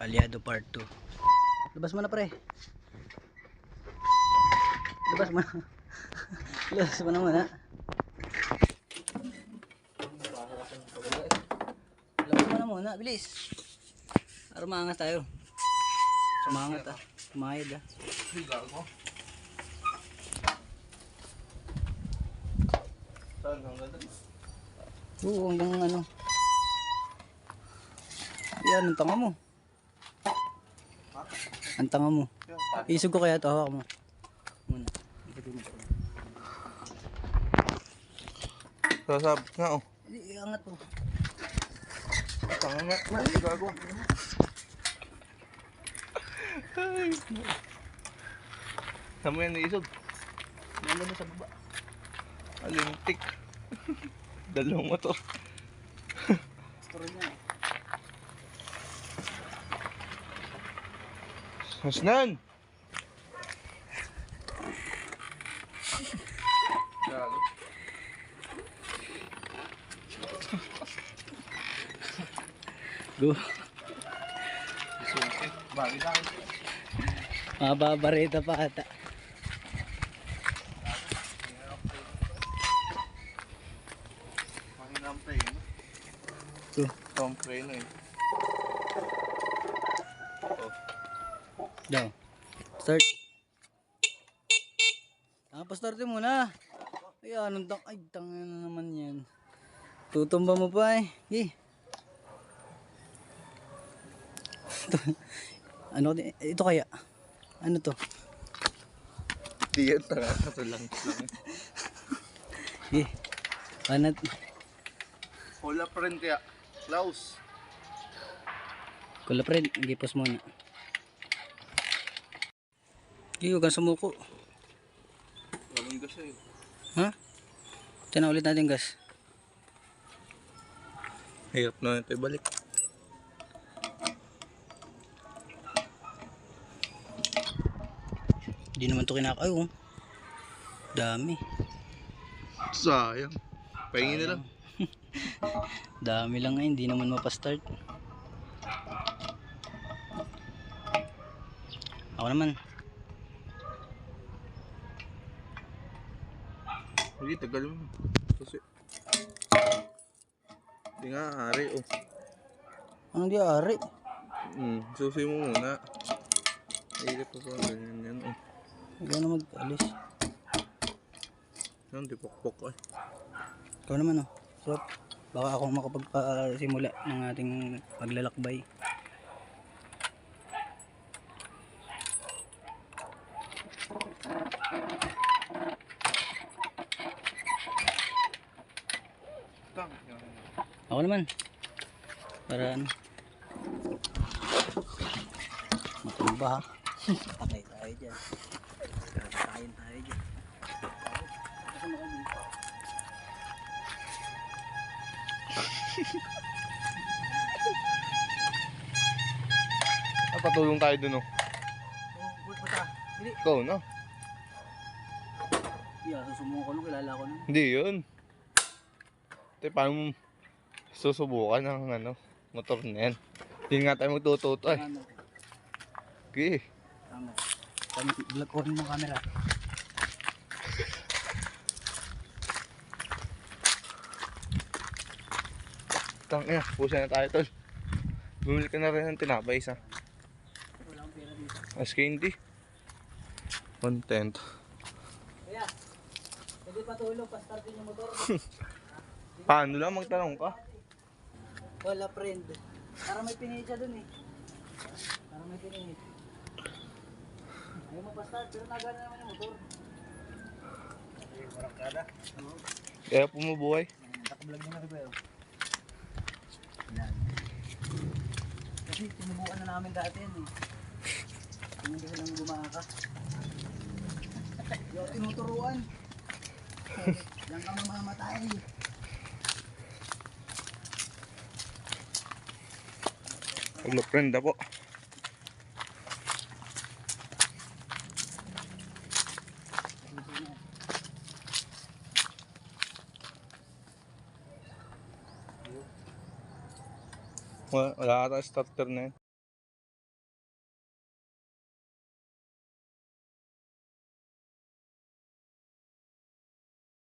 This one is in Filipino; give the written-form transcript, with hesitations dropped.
Aliado part 2. Labas mo na pre. Labas mo na. Labas mo na muna. Labas mo na muna, bilis. Para maangas tayo. Sumangat ah. Sumayad ah. Oo, hanggang ano. Yan, ang tanga mo. Ang tanga mo. Isog ko kaya ito, hawak mo. Muna. Sasabit nga oh. Iangat po. Tanga nga. Gago. Ay. Saan mo yan naisog? Nandun na sa baba. Alintik. Dalawang motor. Story niya. Hasnan! Gago. Go. Susi. Bagay lang. Mababarita pa ata. Mahinang play. Ito. Tom play na eh. Oh. Daw. Start. Pa-start muna. Ay, anong tang... Ay, tanga na naman yan. Tutumba mo pa eh. Ano, ito kaya? Ano to? Di yan, tanga. Kaso lang. Anat. Hola friend kaya. Klaus. Kula friend, gipos muna. Huwag kang sumuko. Walang gas eh. Ha? Ito na ulit natin gas. Hirap na ito ibalik. Hindi naman ito kinakayo. Oh. Dami. Sayang. Pahingin na lang. Dami lang ngayon, hindi naman mapastart. Ako naman. Hindi, tagal mo. Kasi. Hindi nga, ari oh. Anong di ari? Susi mo muna. Hirap pa pa, ganyan yan oh. Ikaw na mag-alis. Yan, di pokpok eh. Ikaw naman oh. So, baka ako makapagpasimula ng ating maglalakbay. Ako naman. Para ano. Matumba ha. Patay tayo dyan. Patayin tayo dyan. Kasi makabili. Patulong tayo dun oh. Hindi. Ikaw na. Yeah, susumo ko nung kilala ko nun. Hindi yun. Ito paano mo susubukan ng ano, motor na yan. Hindi nga tayo magtututo eh. Okay. Tama. Vlog ko rin ng camera. Tangina, pusa na tayo tol. Bumili ka na rin ng tinapay isa. Wala akong pera dito. As candy. Content. Kaya, pwede patulong, pa-startin yung motor. Paano lang magtanong ka? Wala friend. Para may pinihit siya dun eh. Para may pinihit. Ayaw mo pa-start, pero nagana naman yung motor. Walang kada. Kaya pumubuhay. Nakablog na rin ba yun? Kasi sinubukan na namin dati yan eh. Kung hindi ko lang gumaka. Yung tinuturuan. Diyan ka mamamatay. Hello friend na po. Wala ata starter na yun.